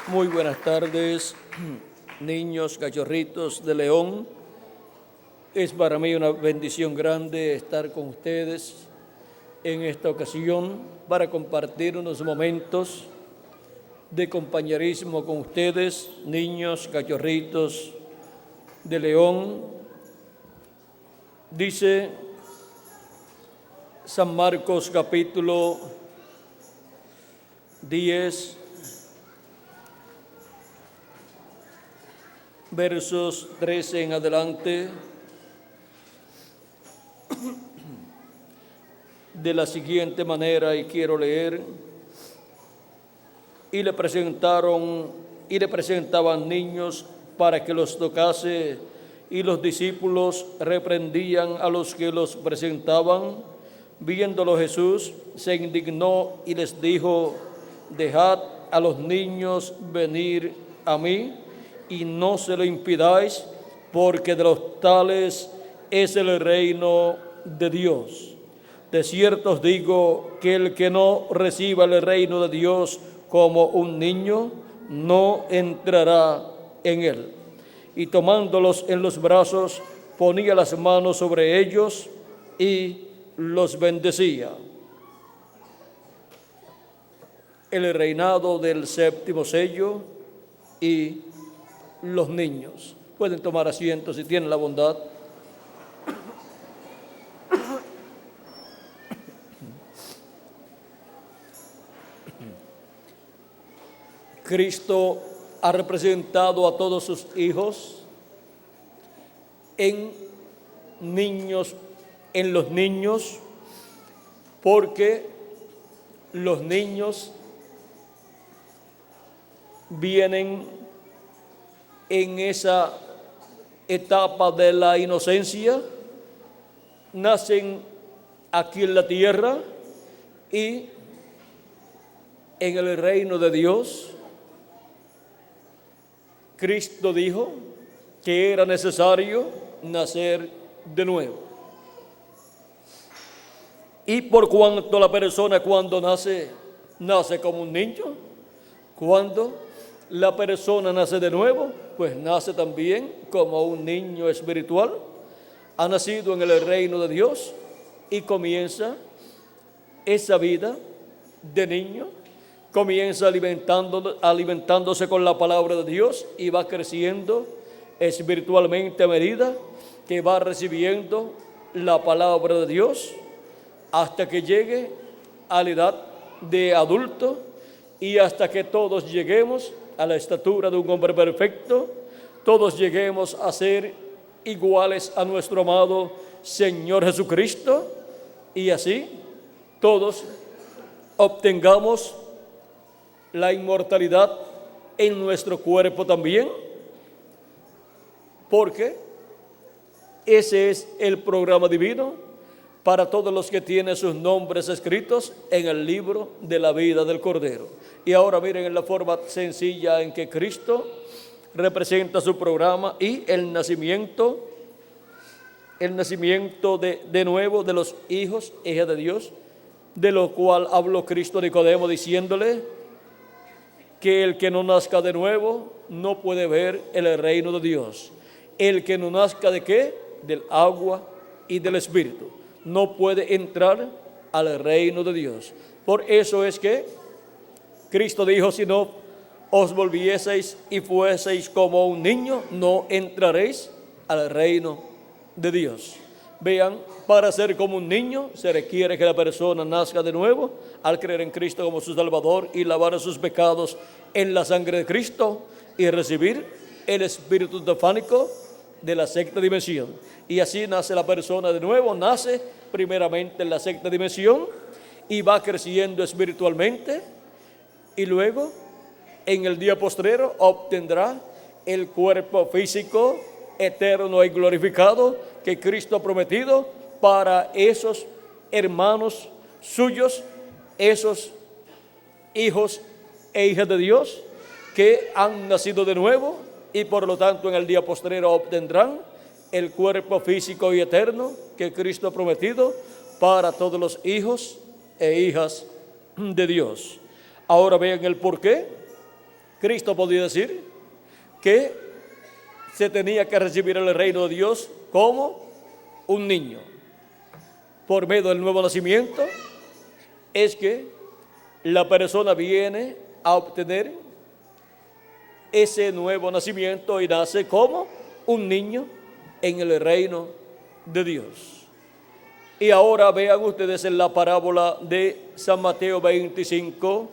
Muy buenas tardes, niños, cachorritos de León. Es para mí una bendición grande estar con ustedes en esta ocasión para compartir unos momentos de compañerismo con ustedes, niños, cachorritos de León. Dice San Marcos capítulo 10, versos 13 en adelante, de la siguiente manera, y quiero leer: y le presentaban niños para que los tocase, y los discípulos reprendían a los que los presentaban. Viéndolo Jesús, se indignó y les dijo: dejad a los niños venir a mí, y no se lo impidáis, porque de los tales es el reino de Dios. De cierto os digo que el que no reciba el reino de Dios como un niño, no entrará en él. Y tomándolos en los brazos, ponía las manos sobre ellos y los bendecía. El reinado del séptimo sello y los niños. Pueden tomar asiento si tienen la bondad. Cristo ha representado a todos sus hijos en los niños, porque los niños vienen en esa etapa de la inocencia, nacen aquí en la tierra y en el reino de Dios. Cristo dijo que era necesario nacer de nuevo. Y por cuanto la persona cuando nace como un niño, cuando la persona nace de nuevo, pues nace también como un niño espiritual, ha nacido en el reino de Dios y comienza esa vida de niño, comienza alimentándose con la palabra de Dios y va creciendo espiritualmente a medida que va recibiendo la palabra de Dios, hasta que llegue a la edad de adulto y hasta que todos lleguemos a la estatura de un hombre perfecto, todos lleguemos a ser iguales a nuestro amado Señor Jesucristo, y así todos obtengamos la inmortalidad en nuestro cuerpo también, porque ese es el programa divino para todos los que tienen sus nombres escritos en el libro de la vida del Cordero. Y ahora miren en la forma sencilla en que Cristo representa su programa y el nacimiento de nuevo de los hijos, hijas de Dios, de lo cual habló Cristo a Nicodemo diciéndole que el que no nazca de nuevo no puede ver el reino de Dios. El que no nazca ¿de qué? Del agua y del Espíritu, no puede entrar al reino de Dios. Por eso es que Cristo dijo: si no os volvieseis y fueseis como un niño, no entraréis al reino de Dios. Vean, para ser como un niño se requiere que la persona nazca de nuevo al creer en Cristo como su Salvador y lavar sus pecados en la sangre de Cristo y recibir el espíritu teofánico de la sexta dimensión. Y así nace la persona de nuevo, nace primeramente en la sexta dimensión y va creciendo espiritualmente, y luego en el día postrero obtendrá el cuerpo físico eterno y glorificado que Cristo ha prometido para esos hermanos suyos, esos hijos e hijas de Dios que han nacido de nuevo, y por lo tanto en el día postrero obtendrán el cuerpo físico y eterno que Cristo ha prometido para todos los hijos e hijas de Dios. Ahora vean el por qué Cristo podía decir que se tenía que recibir el reino de Dios como un niño. Por medio del nuevo nacimiento es que la persona viene a obtener ese nuevo nacimiento y nace como un niño en el reino de Dios. Y ahora vean ustedes en la parábola de San Mateo 25,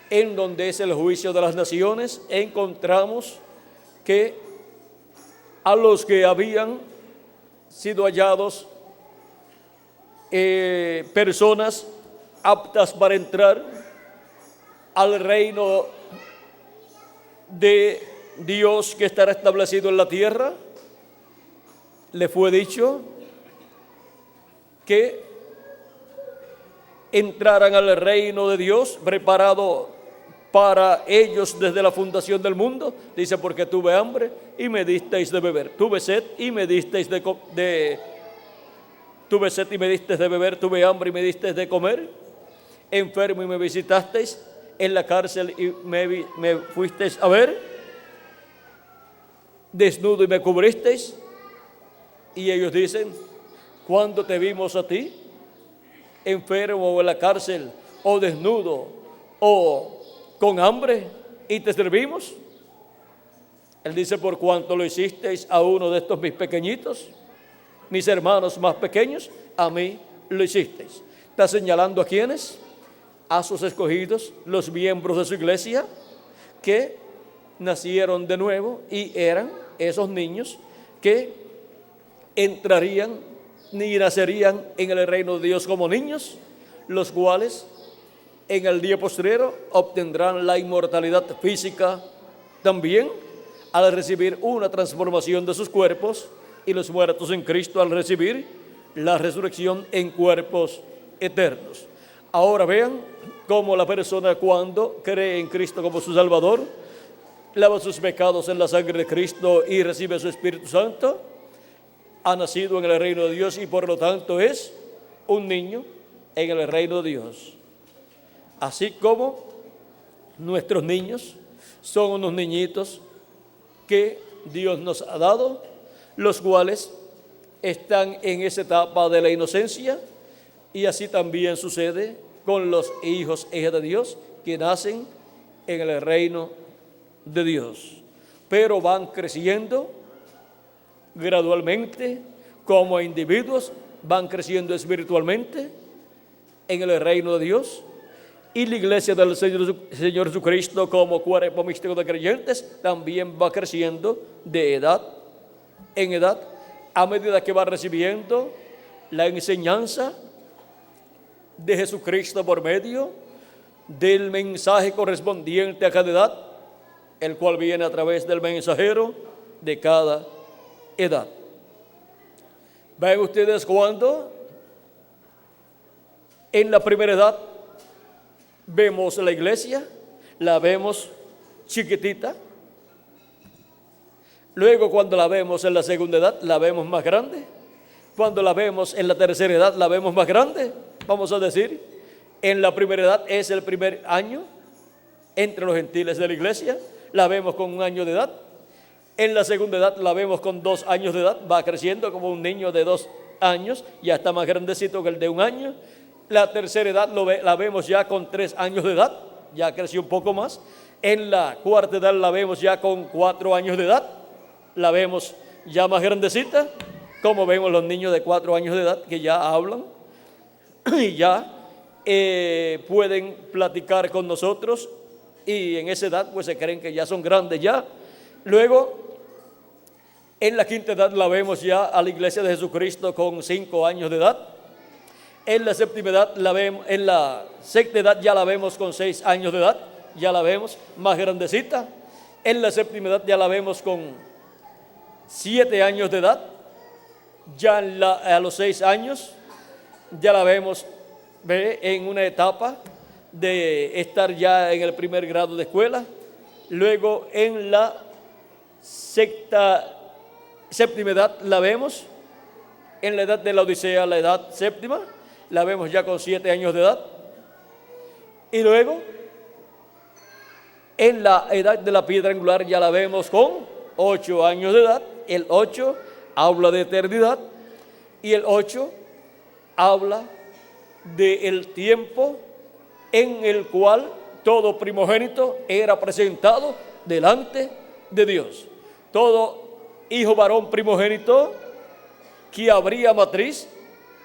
en donde es el juicio de las naciones, encontramos que a los que habían sido hallados personas aptas para entrar al reino de Dios que estará establecido en la tierra, le fue dicho que entraran al reino de Dios preparado para ellos desde la fundación del mundo. Dice, porque tuve hambre y me disteis de beber, tuve sed y me disteis tuve sed y me disteis de beber, tuve hambre y me disteis de comer, enfermo y me visitasteis, en la cárcel y me fuisteis a ver, desnudo y me cubristeis. Y ellos dicen, ¿cuándo te vimos a ti, enfermo o en la cárcel, o desnudo, o con hambre, y te servimos? Él dice, por cuanto lo hicisteis a uno de estos mis pequeñitos, mis hermanos más pequeños, a mí lo hicisteis. Está señalando a quienes, a sus escogidos, los miembros de su iglesia, que nacieron de nuevo y eran esos niños que entrarían ni nacerían en el reino de Dios como niños, los cuales en el día postrero obtendrán la inmortalidad física también al recibir una transformación de sus cuerpos, y los muertos en Cristo al recibir la resurrección en cuerpos eternos. Ahora vean cómo la persona, cuando cree en Cristo como su Salvador, lava sus pecados en la sangre de Cristo y recibe su Espíritu Santo, ha nacido en el reino de Dios y por lo tanto es un niño en el reino de Dios. Así como nuestros niños son unos niñitos que Dios nos ha dado, los cuales están en esa etapa de la inocencia, y así también sucede con los hijos e hijas de Dios que nacen en el reino de Dios, pero van creciendo gradualmente como individuos, van creciendo espiritualmente en el reino de Dios, y la iglesia del Señor Jesucristo como cuerpo místico de creyentes también va creciendo de edad en edad a medida que va recibiendo la enseñanza de Jesucristo por medio del mensaje correspondiente a cada edad, el cual viene a través del mensajero de cada edad. Ven ustedes cuando en la primera edad vemos la iglesia, la vemos chiquitita. Luego cuando la vemos en la segunda edad, la vemos más grande. Cuando la vemos en la tercera edad, la vemos más grande. Vamos a decir, en la primera edad es el primer año entre los gentiles de la iglesia, la vemos con 1 año de edad. En la segunda edad la vemos con 2 años de edad, va creciendo como un niño de 2 años, ya está más grandecito que el de 1 año. La tercera edad la vemos ya con 3 años de edad, ya creció un poco más. En la cuarta edad la vemos ya con 4 años de edad, la vemos ya más grandecita, como vemos los niños de 4 años de edad que ya hablan y ya pueden platicar con nosotros, y en esa edad pues se creen que ya son grandes ya. Luego en la quinta edad la vemos ya a la iglesia de Jesucristo con 5 años de edad. En la séptima edad la vemos, en la sexta edad ya la vemos con 6 años de edad, ya la vemos más grandecita. En la séptima edad ya la vemos con 7 años de edad. Ya a los 6 años ya la vemos en una etapa de estar ya en el primer grado de escuela. Luego en la séptima edad la vemos en la edad de la Odisea, la edad séptima, la vemos ya con 7 años de edad. Y luego En la edad de la piedra angular ya la vemos con 8 años de edad. El 8 habla de eternidad y el 8 habla del tiempo en el cual todo primogénito era presentado delante de Dios. Todo hijo varón primogénito que abría matriz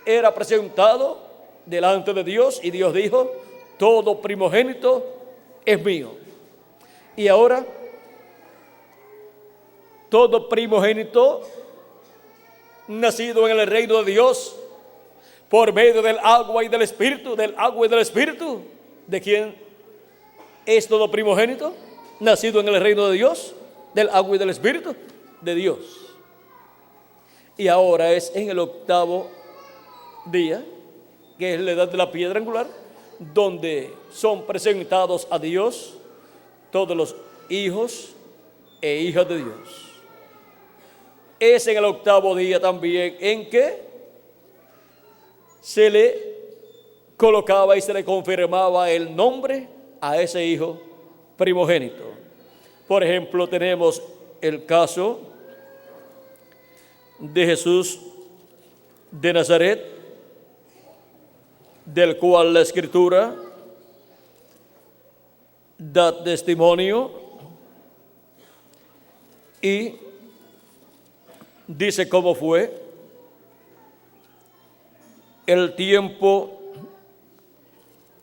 era presentado delante de Dios y Dios dijo: todo primogénito es mío. Y ahora, todo primogénito nacido en el reino de Dios por medio del agua y del Espíritu, ¿de quién es todo primogénito? Nacido en el reino de Dios, del agua y del Espíritu, de Dios. Y ahora es en el 8º día, que es la edad de la piedra angular, donde son presentados a Dios todos los hijos e hijas de Dios. Es en el 8º día también en que se le colocaba y se le confirmaba el nombre a ese hijo primogénito. Por ejemplo, tenemos el caso de Jesús de Nazaret, del cual la Escritura da testimonio y dice cómo fue el tiempo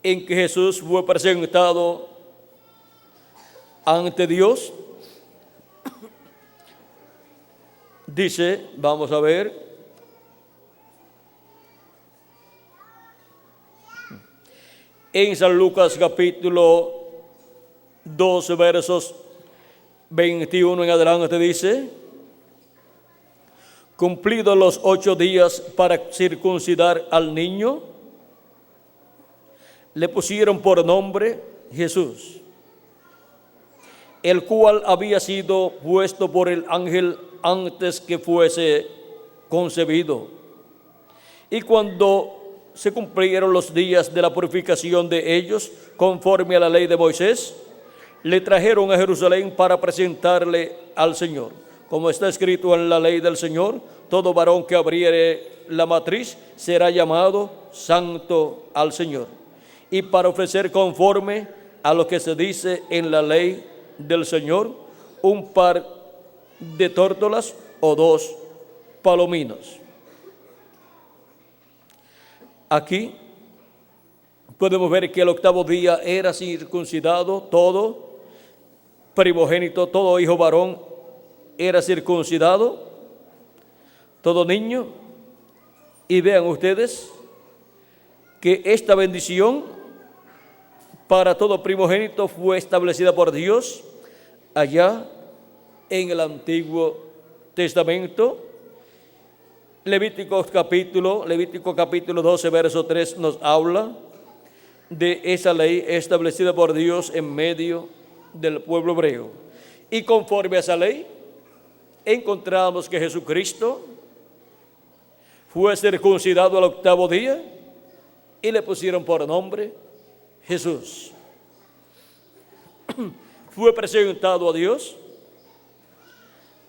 en que Jesús fue presentado ante Dios. Dice, vamos a ver, en San Lucas capítulo 12 versos 21 en adelante dice: cumplidos los 8 días para circuncidar al niño, le pusieron por nombre Jesús, el cual había sido puesto por el ángel antes que fuese concebido. Y cuando se cumplieron los días de la purificación de ellos, conforme a la ley de Moisés, le trajeron a Jerusalén para presentarle al Señor. Como está escrito en la ley del Señor, todo varón que abriere la matriz será llamado santo al Señor. Y para ofrecer conforme a lo que se dice en la ley del Señor, un par de tórtolas o 2 palominos. Aquí podemos ver que el 8º día era circuncidado todo primogénito, todo hijo varón era circuncidado, todo niño. Y vean ustedes que esta bendición para todo primogénito fue establecida por Dios allá en el Antiguo Testamento. Levítico capítulo 12, verso 3 nos habla de esa ley establecida por Dios en medio del pueblo hebreo. Y conforme a esa ley, encontramos que Jesucristo fue circuncidado al 8º día y le pusieron por nombre Jesús. Fue presentado a Dios.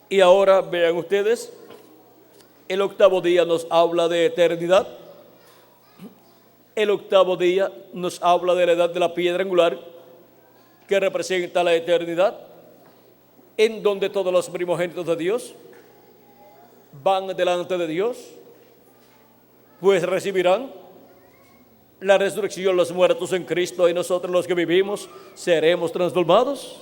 Y ahora vean ustedes, el 8º día nos habla de eternidad. El 8º día nos habla de la edad de la piedra angular, que representa la eternidad, en donde todos los primogénitos de Dios van delante de Dios, pues recibirán la resurrección, los muertos en Cristo, y nosotros los que vivimos seremos transformados,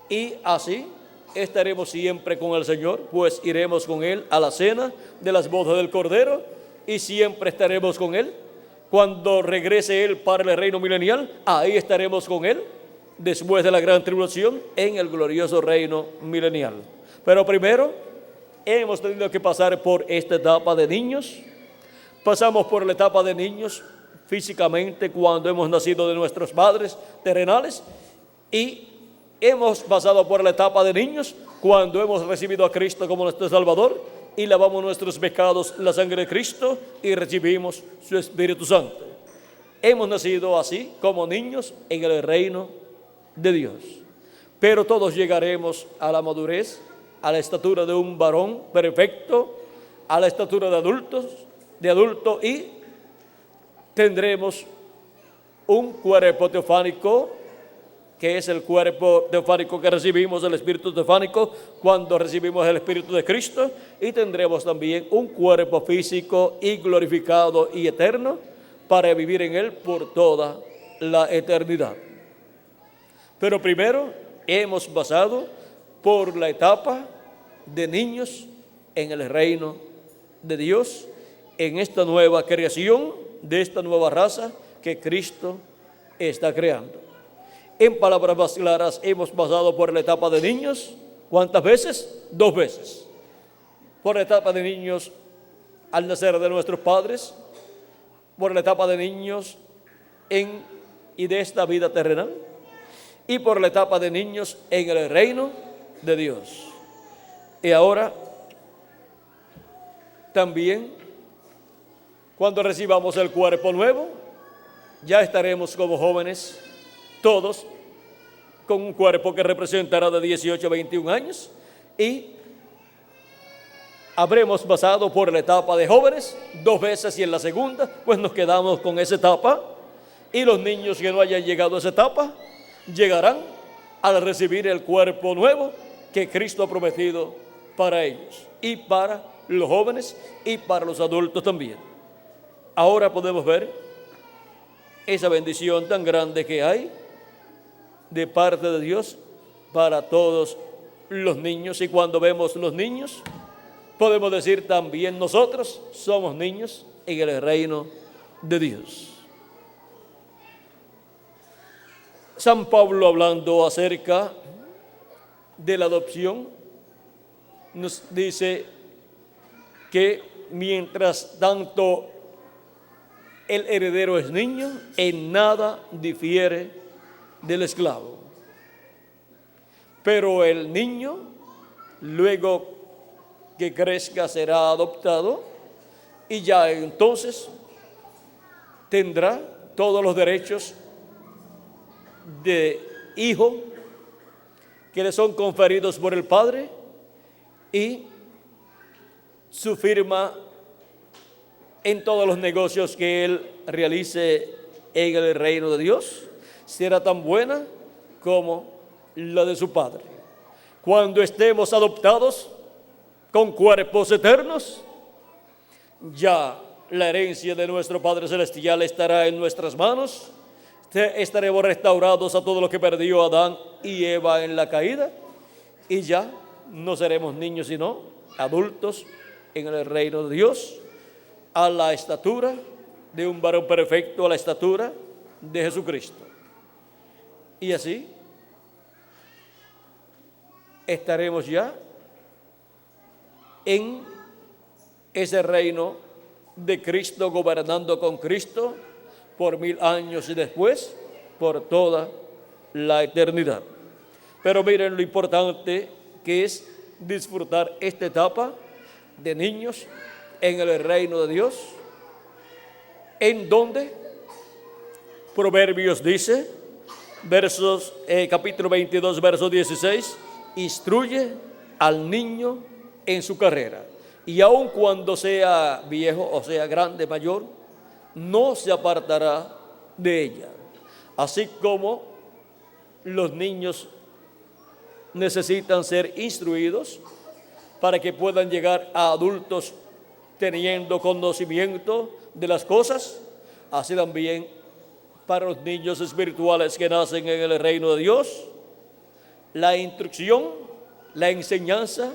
y así estaremos siempre con el Señor, pues iremos con Él a la cena de las bodas del Cordero, y siempre estaremos con Él. Cuando regrese Él para el reino milenial, ahí estaremos con Él, después de la gran tribulación, en el glorioso reino milenial. Pero primero, hemos tenido que pasar por esta etapa de niños. Pasamos por la etapa de niños físicamente cuando hemos nacido de nuestros padres terrenales, y hemos pasado por la etapa de niños cuando hemos recibido a Cristo como nuestro Salvador y lavamos nuestros pecados en la sangre de Cristo y recibimos su Espíritu Santo. Hemos nacido así como niños en el reino de Dios. Pero todos llegaremos a la madurez, a la estatura de un varón perfecto, a la estatura de adulto, y tendremos un cuerpo teofánico, que es el cuerpo teofánico que recibimos del Espíritu teofánico cuando recibimos el Espíritu de Cristo, y tendremos también un cuerpo físico y glorificado y eterno para vivir en él por toda la eternidad. Pero primero hemos pasado por la etapa de niños en el reino de Dios, en esta nueva creación, de esta nueva raza que Cristo está creando. En palabras más claras, hemos pasado por la etapa de niños. ¿Cuántas veces? 2 veces. Por la etapa de niños al nacer de nuestros padres, por la etapa de niños y de esta vida terrenal, y por la etapa de niños en el reino de Dios. Y ahora también, cuando recibamos el cuerpo nuevo, ya estaremos como jóvenes, todos, con un cuerpo que representará de 18 a 21 años, y habremos pasado por la etapa de jóvenes 2 veces, y en la segunda pues nos quedamos con esa etapa, y los niños que no hayan llegado a esa etapa llegarán al recibir el cuerpo nuevo que Cristo ha prometido para ellos, y para los jóvenes y para los adultos también. Ahora podemos ver esa bendición tan grande que hay de parte de Dios para todos los niños, y cuando vemos los niños, podemos decir también nosotros somos niños en el reino de Dios. San Pablo, hablando acerca de la adopción, nos dice que mientras tanto el heredero es niño, en nada difiere del esclavo. Pero el niño, luego que crezca, será adoptado, y ya entonces tendrá todos los derechos de hijo que le son conferidos por el Padre, y su firma en todos los negocios que él realice en el reino de Dios será tan buena como la de su Padre. Cuando estemos adoptados con cuerpos eternos, ya la herencia de nuestro Padre Celestial estará en nuestras manos. Estaremos restaurados a todo lo que perdió Adán y Eva en la caída, y ya no seremos niños sino adultos en el reino de Dios, a la estatura de un varón perfecto, a la estatura de Jesucristo. Y así estaremos ya en ese reino de Cristo, gobernando con Cristo por 1000 años y después por toda la eternidad. Pero miren lo importante que es disfrutar esta etapa de niños en el reino de Dios, en donde Proverbios dice, capítulo 22, verso 16, instruye al niño en su carrera, y aun cuando sea viejo o sea grande, mayor, no se apartará de ella. Así como los niños necesitan ser instruidos para que puedan llegar a adultos teniendo conocimiento de las cosas, así también para los niños espirituales que nacen en el reino de Dios, la instrucción, la enseñanza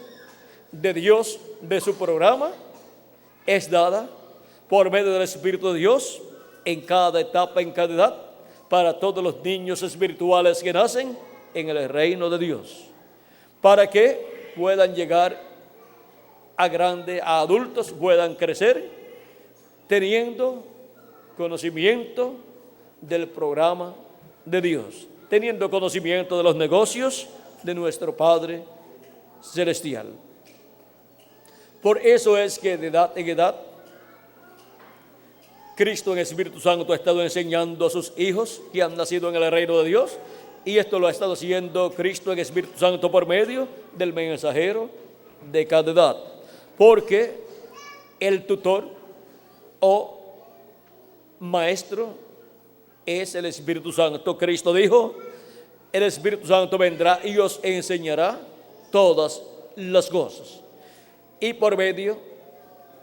de Dios, de su programa, es dada por medio del Espíritu de Dios en cada etapa, en cada edad, para todos los niños espirituales que nacen en el reino de Dios, para que puedan llegar a adultos, puedan crecer teniendo conocimiento del programa de Dios, teniendo conocimiento de los negocios de nuestro Padre Celestial. Por eso es que de edad en edad Cristo en Espíritu Santo ha estado enseñando a sus hijos que han nacido en el reino de Dios Y esto lo ha estado haciendo Cristo en Espíritu Santo por medio del mensajero de cada edad. Porque el tutor o maestro es el Espíritu Santo. Cristo dijo: el Espíritu Santo vendrá y os enseñará todas las cosas. Y por medio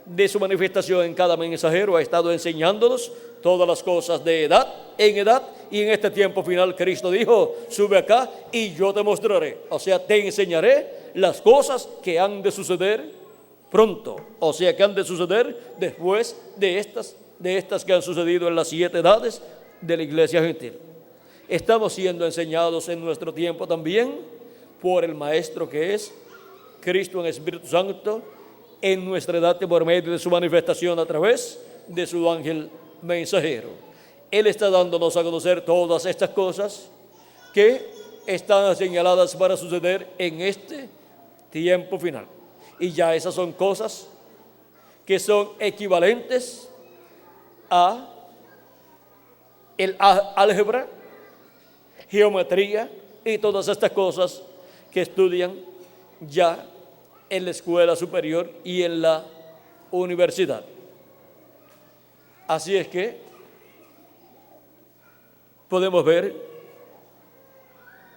de su manifestación en cada mensajero ha estado enseñándonos todas las cosas de edad en edad. Y en este tiempo final Cristo dijo: sube acá y yo te mostraré. O sea, te enseñaré las cosas que han de suceder pronto. O sea, que han de suceder después de estas que han sucedido en las 7 edades de la iglesia gentil. Estamos siendo enseñados en nuestro tiempo también por el Maestro que es Cristo en Espíritu Santo en nuestra edad, por medio de su manifestación a través de su ángel mensajero. Él está dándonos a conocer todas estas cosas que están señaladas para suceder en este tiempo final. Y ya esas son cosas que son equivalentes a el álgebra, geometría y todas estas cosas que estudian ya en la escuela superior y en la universidad. Así es que podemos ver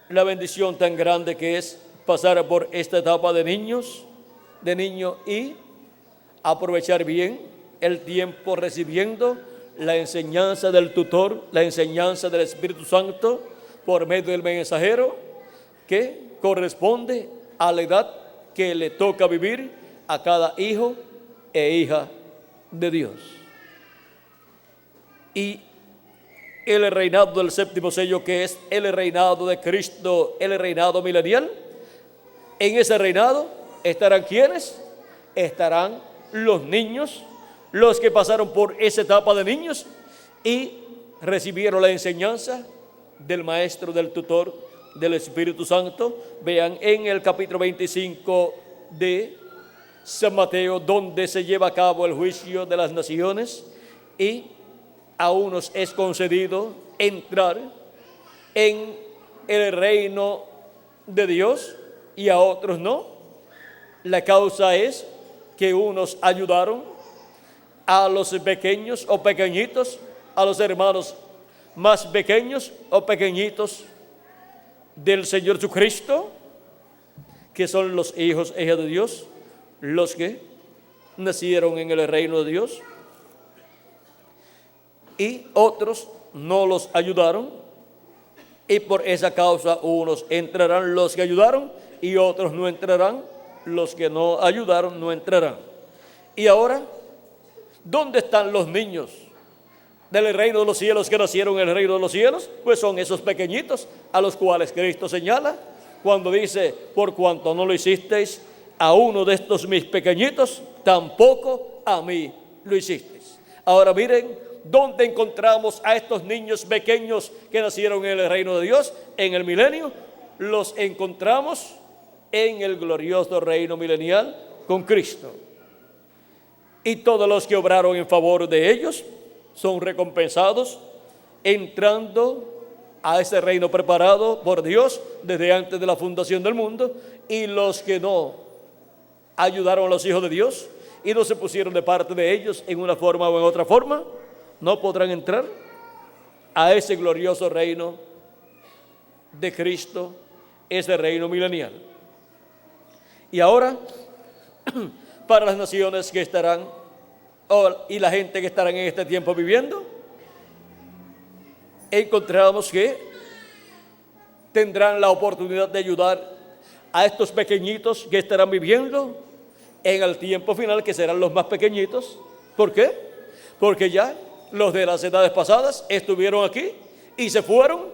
la bendición tan grande que es pasar por esta etapa de niño y aprovechar bien el tiempo recibiendo la enseñanza del tutor, la enseñanza del Espíritu Santo por medio del mensajero, que corresponde a la edad que le toca vivir a cada hijo e hija de Dios. Y el reinado del séptimo sello, que es el reinado de Cristo, el reinado milenial, en ese reinado estarán ¿quiénes? Estarán los niños, los que pasaron por esa etapa de niños y recibieron la enseñanza del maestro, del tutor, del Espíritu Santo. Vean en el capítulo 25 de San Mateo, donde se lleva a cabo el juicio de las naciones, y a unos es concedido entrar en el reino de Dios y a otros no. La causa es que unos ayudaron a los pequeños o pequeñitos, a los hermanos más pequeños o pequeñitos del Señor Jesucristo, que son los hijos e hijas de Dios, los que nacieron en el reino de Dios, y otros no los ayudaron, y por esa causa unos entrarán los que ayudaron y otros no entrarán, los que no ayudaron no entrarán. Y ahora, ¿dónde están los niños del reino de los cielos que nacieron en el reino de los cielos? Pues son esos pequeñitos a los cuales Cristo señala cuando dice: por cuanto no lo hicisteis a uno de estos mis pequeñitos, tampoco a mí lo hicisteis. Ahora miren, ¿dónde encontramos a estos niños pequeños que nacieron en el reino de Dios en el milenio? Los encontramos en el glorioso reino milenial con Cristo. Y todos los que obraron en favor de ellos son recompensados entrando a ese reino preparado por Dios desde antes de la fundación del mundo. Y los que no ayudaron a los hijos de Dios y no se pusieron de parte de ellos en una forma o en otra forma, no podrán entrar a ese glorioso reino de Cristo, ese reino milenial. Y ahora, para las naciones que estarán, y la gente que estarán en este tiempo viviendo, encontramos que tendrán la oportunidad de ayudar a estos pequeñitos que estarán viviendo en el tiempo final, que serán los más pequeñitos. ¿Por qué? Porque ya los de las edades pasadas estuvieron aquí y se fueron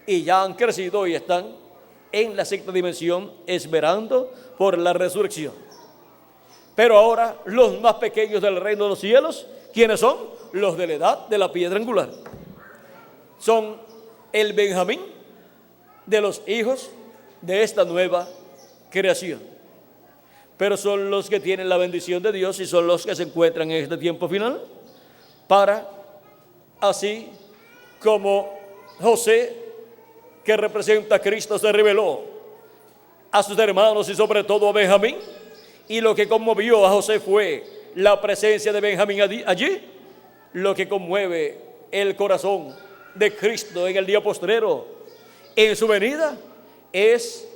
y ya han crecido y están en la sexta dimensión esperando por la resurrección. Pero ahora los más pequeños del reino de los cielos, ¿quiénes son? Los de la edad de la piedra angular. Son el Benjamín de los hijos de esta nueva creación. Pero son los que tienen la bendición de Dios y son los que se encuentran en este tiempo final, para así como José que representa a Cristo se reveló a sus hermanos y sobre todo a Benjamín. Y lo que conmovió a José fue la presencia de Benjamín allí. Lo que conmueve el corazón de Cristo en el día postrero, en su venida, es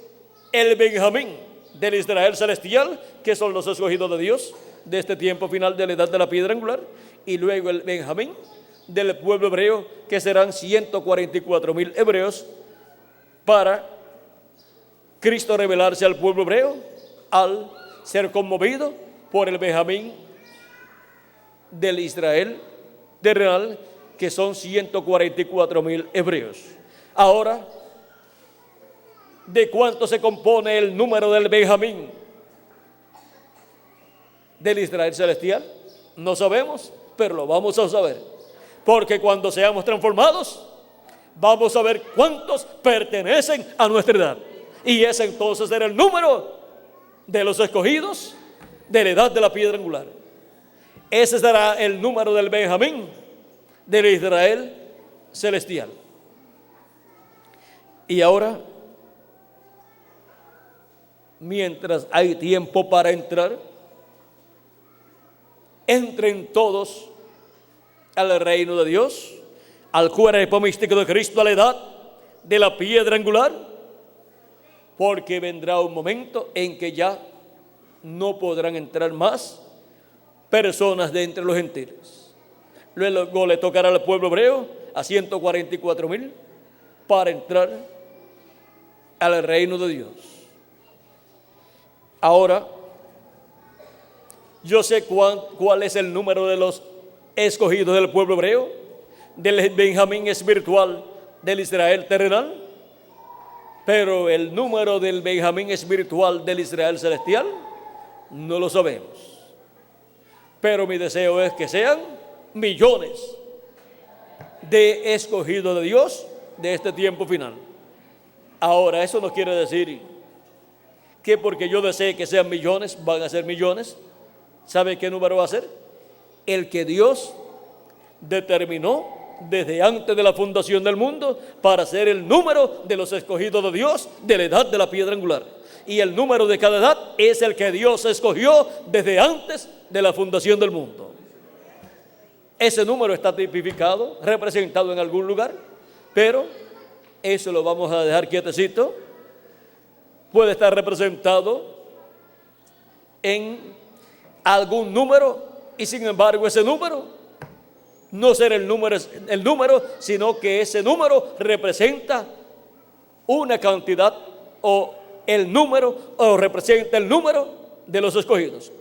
el Benjamín del Israel celestial, que son los escogidos de Dios de este tiempo final de la edad de la piedra angular, y luego el Benjamín del pueblo hebreo, que serán 144,000 hebreos, para Cristo revelarse al pueblo hebreo al ser conmovido por el Benjamín del Israel terrenal, que son 144,000 hebreos. Ahora, ¿de cuánto se compone el número del Benjamín del Israel celestial? No sabemos, pero lo vamos a saber, porque cuando seamos transformados, vamos a ver cuántos pertenecen a nuestra edad, y ese entonces será el número de los escogidos de la edad de la piedra angular. Ese será el número del Benjamín del Israel celestial. Y ahora, mientras hay tiempo para entrar, entren todos al reino de Dios, al cuerpo místico de Cristo, a la edad de la piedra angular, porque vendrá un momento en que ya no podrán entrar más personas de entre los gentiles. Luego le tocará al pueblo hebreo, a 144,000, para entrar al reino de Dios. Ahora, yo sé cuál es el número de los escogidos del pueblo hebreo, del Benjamín espiritual del Israel terrenal, pero el número del Benjamín espiritual del Israel celestial no lo sabemos. Pero mi deseo es que sean millones de escogidos de Dios de este tiempo final. Ahora, eso no quiere decir que porque yo desee que sean millones, van a ser millones. ¿Sabe qué número va a ser? El que Dios determinó desde antes de la fundación del mundo para ser el número de los escogidos de Dios de la edad de la piedra angular. Y el número de cada edad es el que Dios escogió desde antes de la fundación del mundo. Ese número está tipificado, representado en algún lugar, pero eso lo vamos a dejar quietecito. Puede estar representado en algún número, y sin embargo ese número no será el número, sino que ese número representa una cantidad o el número, o representa el número de los escogidos.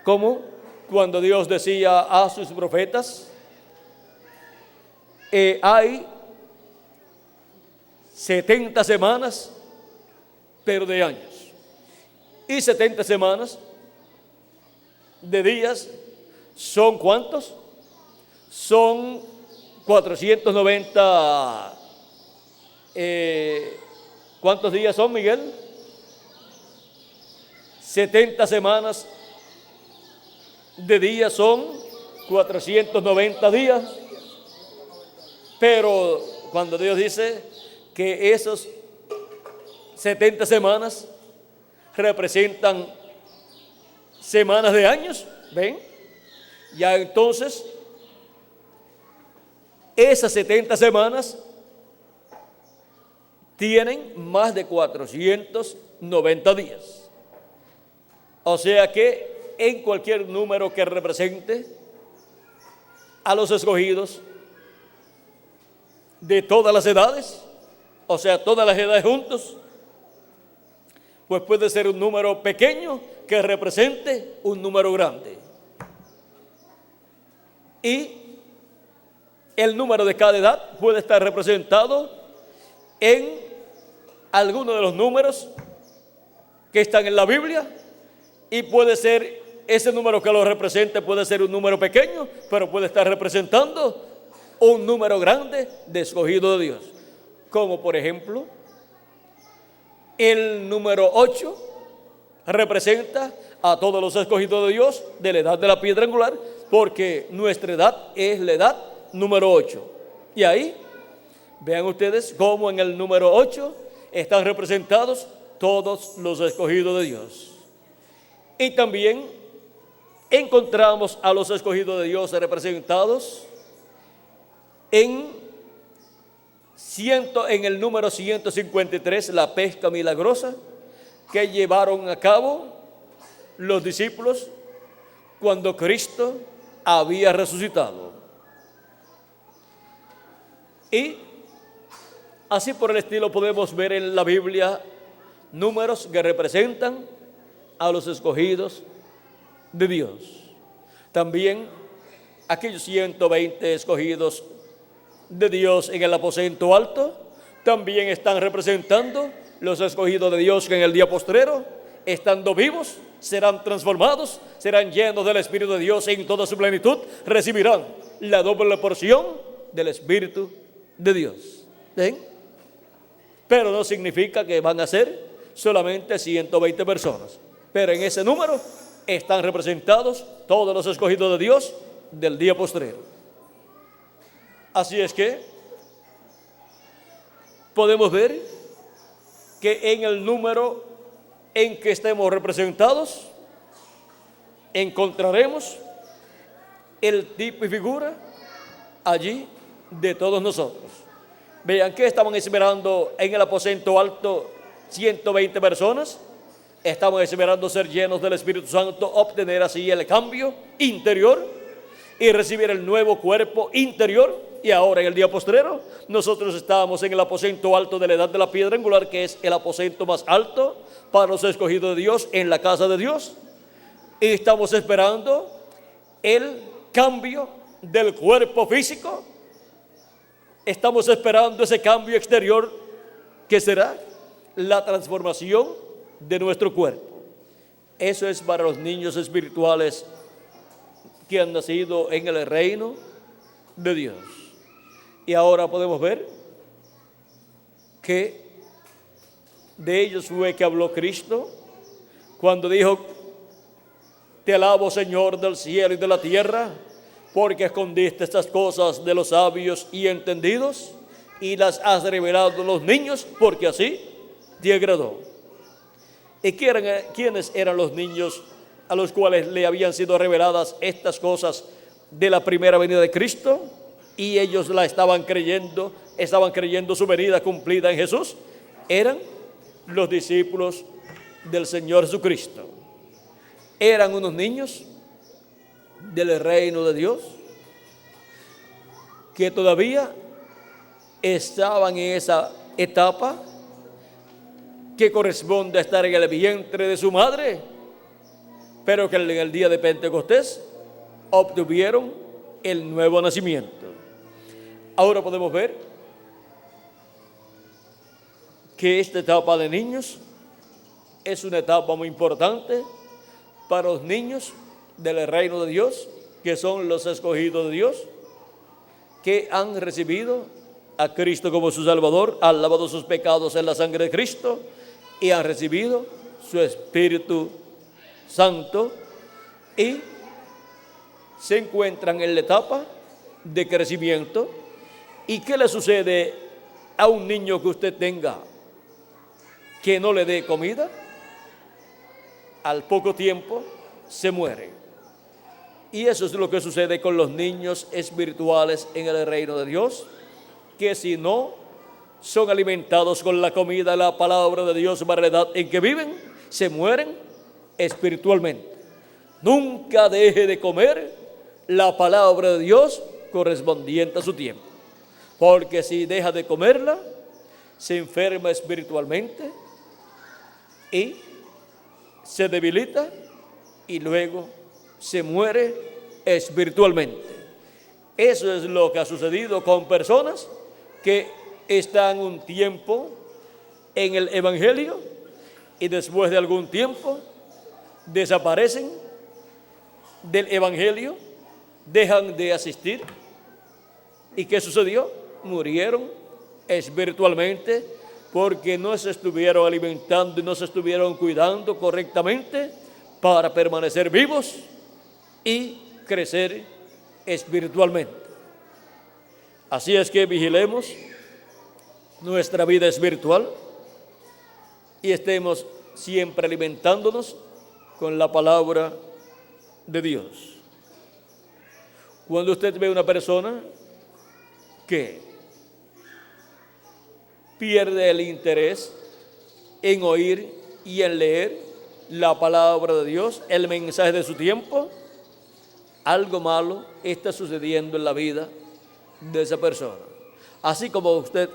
Como cuando Dios decía a sus profetas, hay 70 semanas, pero de años, y 70 semanas de días son ¿cuántos? Son 490. ¿Cuántos días son, Miguel? 70 semanas de días son 490 días. Pero cuando Dios dice que esos 70 semanas representan semanas de años, ¿ven? Ya entonces, esas 70 semanas tienen más de 490 días. O sea que en cualquier número que represente a los escogidos de todas las edades, o sea, todas las edades juntos, pues puede ser un número pequeño que represente un número grande. Y el número de cada edad puede estar representado en alguno de los números que están en la Biblia, y puede ser ese número que lo represente, puede ser un número pequeño, pero puede estar representando un número grande de escogidos de Dios. Como por ejemplo, el número 8 representa a todos los escogidos de Dios de la edad de la piedra angular, porque nuestra edad es la edad número 8. Y ahí Vean ustedes cómo en el número 8 están representados todos los escogidos de Dios. Y también encontramos a los escogidos de Dios representados en el número 153, la pesca milagrosa que llevaron a cabo los discípulos cuando Cristo había resucitado. Y así por el estilo podemos ver en la Biblia números que representan a los escogidos de Dios. También aquellos 120 escogidos de Dios en el aposento alto también están representando los escogidos de Dios que en el día postrero, estando vivos, serán transformados, serán llenos del Espíritu de Dios en toda su plenitud, recibirán la doble porción del Espíritu de Dios. ¿Ven? Pero no significa que van a ser solamente 120 personas. Pero en ese número están representados todos los escogidos de Dios del día postrero. Así es que podemos ver que en el número en que estemos representados encontraremos el tipo y figura allí de todos nosotros. Vean que estaban esperando en el aposento alto 120 personas. Estaban esperando ser llenos del Espíritu Santo, obtener así el cambio interior y recibir el nuevo cuerpo interior. Y ahora en el día postrero nosotros estábamos en el aposento alto de la edad de la piedra angular, que es el aposento más alto para los escogidos de Dios en la casa de Dios. Y estamos esperando el cambio del cuerpo físico. Estamos esperando ese cambio exterior que será la transformación de nuestro cuerpo. Eso es para los niños espirituales que han nacido en el reino de Dios. Y ahora podemos ver que de ellos fue que habló Cristo cuando dijo: te alabo, Señor del cielo y de la tierra, porque escondiste estas cosas de los sabios y entendidos y las has revelado a los niños, porque así te agradó. ¿Y quiénes eran los niños a los cuales le habían sido reveladas estas cosas de la primera venida de Cristo? Y ellos la estaban creyendo su venida cumplida en Jesús. Eran los discípulos del Señor Jesucristo. Eran unos niños del reino de Dios que todavía estaban en esa etapa que corresponde a estar en el vientre de su madre, pero que en el día de Pentecostés obtuvieron el nuevo nacimiento. Ahora podemos ver que esta etapa de niños es una etapa muy importante para los niños del reino de Dios, que son los escogidos de Dios, que han recibido a Cristo como su Salvador, han lavado sus pecados en la sangre de Cristo y han recibido su Espíritu Santo y se encuentran en la etapa de crecimiento. ¿Y qué le sucede a un niño que usted tenga que no le dé comida? Al poco tiempo se muere. Y eso es lo que sucede con los niños espirituales en el reino de Dios, que si no son alimentados con la comida de la palabra de Dios para la edad en que viven, se mueren espiritualmente. Nunca deje de comer la palabra de Dios correspondiente a su tiempo, porque si deja de comerla, se enferma espiritualmente y se debilita y luego se muere espiritualmente. Eso es lo que ha sucedido con personas que están un tiempo en el Evangelio y después de algún tiempo desaparecen del Evangelio, dejan de asistir. ¿Y qué sucedió? Murieron espiritualmente porque no se estuvieron alimentando y no se estuvieron cuidando correctamente para permanecer vivos y crecer espiritualmente. Así es que vigilemos nuestra vida espiritual y estemos siempre alimentándonos con la palabra de Dios. Cuando usted ve una persona que pierde el interés en oír y en leer la palabra de Dios, el mensaje de su tiempo, algo malo está sucediendo en la vida de esa persona. Así como usted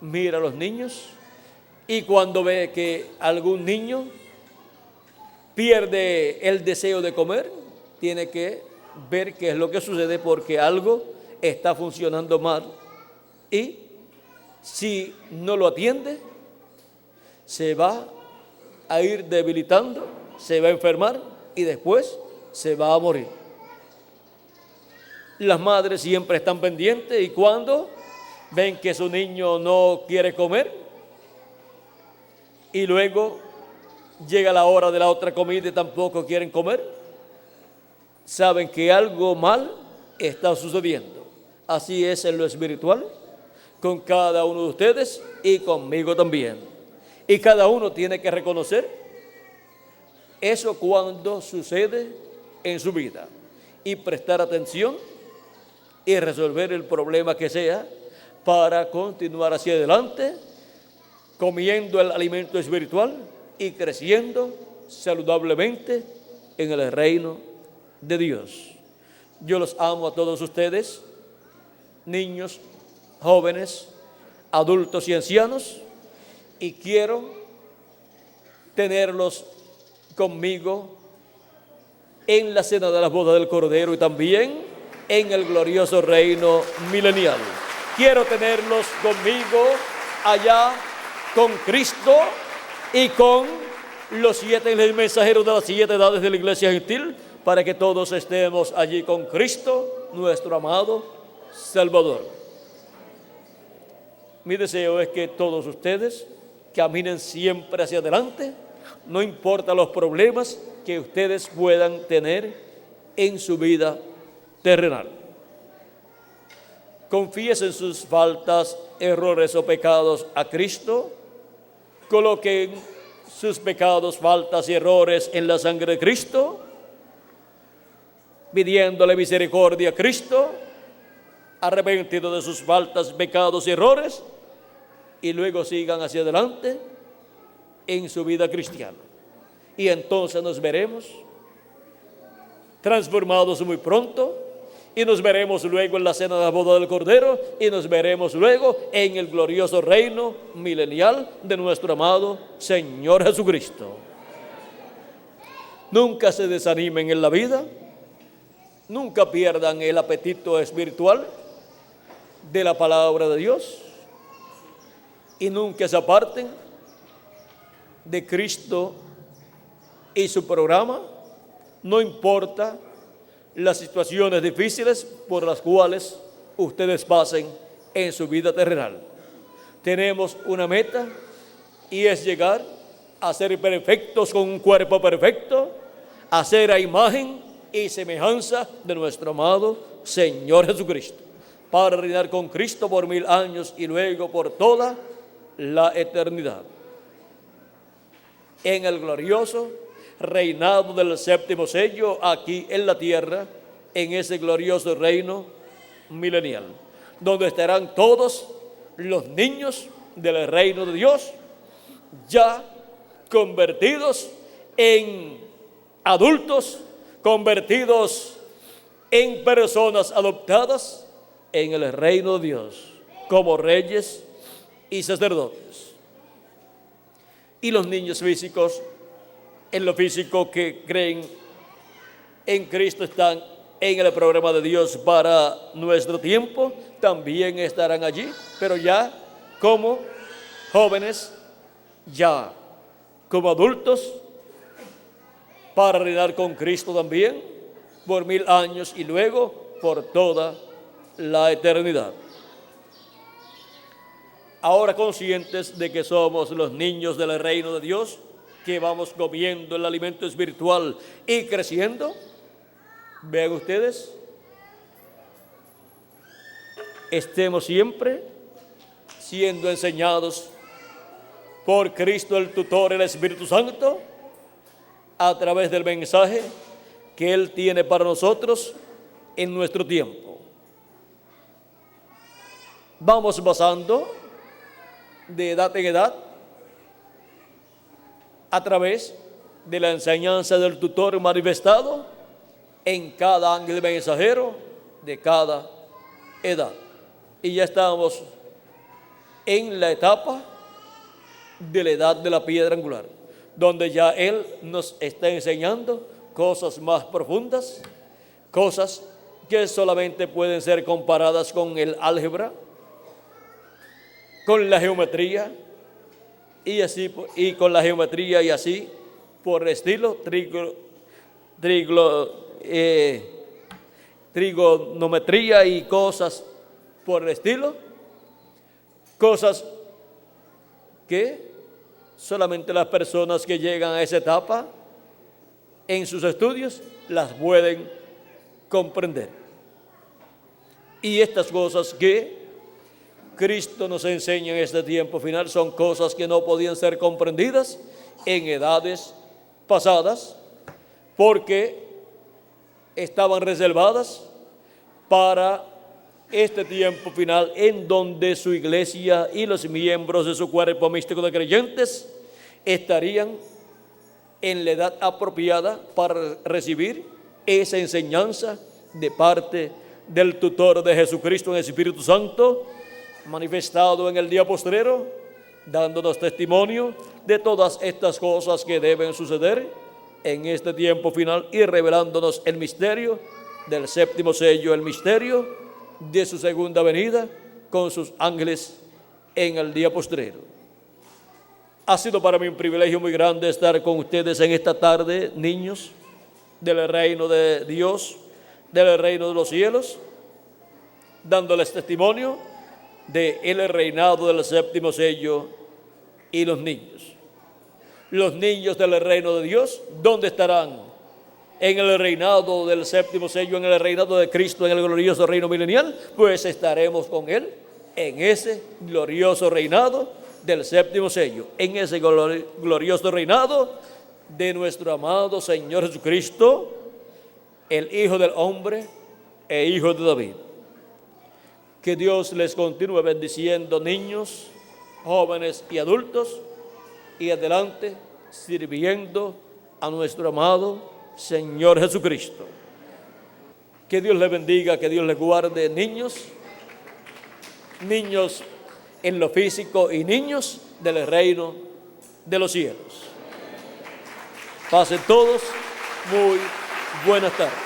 mira a los niños y cuando ve que algún niño pierde el deseo de comer, tiene que ver qué es lo que sucede porque algo está funcionando mal y si no lo atiende, se va a ir debilitando, se va a enfermar y después se va a morir. Las madres siempre están pendientes y cuando ven que su niño no quiere comer y luego llega la hora de la otra comida y tampoco quieren comer, saben que algo mal está sucediendo. Así es en lo espiritual con cada uno de ustedes y conmigo también. Y cada uno tiene que reconocer eso cuando sucede en su vida y prestar atención y resolver el problema que sea para continuar hacia adelante, comiendo el alimento espiritual y creciendo saludablemente en el reino de Dios. Yo los amo a todos ustedes, niños, jóvenes, adultos y ancianos, y quiero tenerlos conmigo en la cena de las bodas del Cordero y también en el glorioso reino milenial. Quiero tenerlos conmigo allá con Cristo y con los 7 mensajeros de las 7 edades de la iglesia gentil, para que todos estemos allí con Cristo, nuestro amado Salvador. Mi deseo es que todos ustedes caminen siempre hacia adelante, no importa los problemas que ustedes puedan tener en su vida terrenal. Confiesen sus faltas, errores o pecados a Cristo, coloquen sus pecados, faltas y errores en la sangre de Cristo, pidiéndole misericordia a Cristo, arrepentido de sus faltas, pecados y errores, y luego sigan hacia adelante en su vida cristiana. Y entonces nos veremos transformados muy pronto, y nos veremos luego en la cena de la boda del Cordero, y nos veremos luego en el glorioso reino milenial de nuestro amado Señor Jesucristo. Nunca se desanimen en la vida, nunca pierdan el apetito espiritual de la palabra de Dios y nunca se aparten de Cristo y su programa, no importa las situaciones difíciles por las cuales ustedes pasen en su vida terrenal. Tenemos una meta y es llegar a ser perfectos con un cuerpo perfecto, a ser a imagen y semejanza de nuestro amado Señor Jesucristo, para reinar con Cristo por 1000 años y luego por toda la eternidad. En el glorioso reinado del 7º sello aquí en la tierra, en ese glorioso reino milenial, donde estarán todos los niños del reino de Dios, ya convertidos en adultos, convertidos en personas adoptadas en el reino de Dios, como reyes y sacerdotes. Y los niños físicos, en lo físico que creen en Cristo, están en el programa de Dios para nuestro tiempo, también estarán allí, pero ya como jóvenes, ya como adultos, para reinar con Cristo también por 1000 años y luego por toda la eternidad. Ahora conscientes de que somos los niños del reino de Dios, que vamos comiendo el alimento espiritual y creciendo, vean ustedes, estemos siempre siendo enseñados por Cristo el tutor, el Espíritu Santo, a través del mensaje que Él tiene para nosotros en nuestro tiempo. Vamos pasando de edad en edad a través de la enseñanza del tutor manifestado en cada ángel mensajero de cada edad. Y ya estamos en la etapa de la edad de la piedra angular, donde ya Él nos está enseñando cosas más profundas, cosas que solamente pueden ser comparadas con el álgebra, con la geometría, y con la geometría y así por el estilo, trigonometría y cosas por el estilo, cosas que solamente las personas que llegan a esa etapa en sus estudios las pueden comprender. Y estas cosas que Cristo nos enseña en este tiempo final son cosas que no podían ser comprendidas en edades pasadas, porque estaban reservadas para este tiempo final, en donde su iglesia y los miembros de su cuerpo místico de creyentes estarían en la edad apropiada para recibir esa enseñanza de parte del tutor de Jesucristo en el Espíritu Santo, manifestado en el día postrero, dándonos testimonio de todas estas cosas que deben suceder en este tiempo final y revelándonos el misterio del séptimo sello, el misterio de su segunda venida con sus ángeles en el día postrero. Ha sido para mí un privilegio muy grande estar con ustedes en esta tarde, niños del reino de Dios, del reino de los cielos, dándoles testimonio de el reinado del séptimo sello y los niños. Los niños del reino de Dios, ¿dónde estarán? En el reinado del séptimo sello, en el reinado de Cristo, en el glorioso reino milenial, pues estaremos con Él en ese glorioso reinado del séptimo sello, en ese glorioso reinado de nuestro amado Señor Jesucristo, el Hijo del Hombre e Hijo de David. Que Dios les continúe bendiciendo, niños, jóvenes y adultos, y adelante sirviendo a nuestro amado Señor Jesucristo. Que Dios les bendiga, que Dios les guarde, niños en lo físico y niños del reino de los cielos. Pasen todos muy buenas tardes.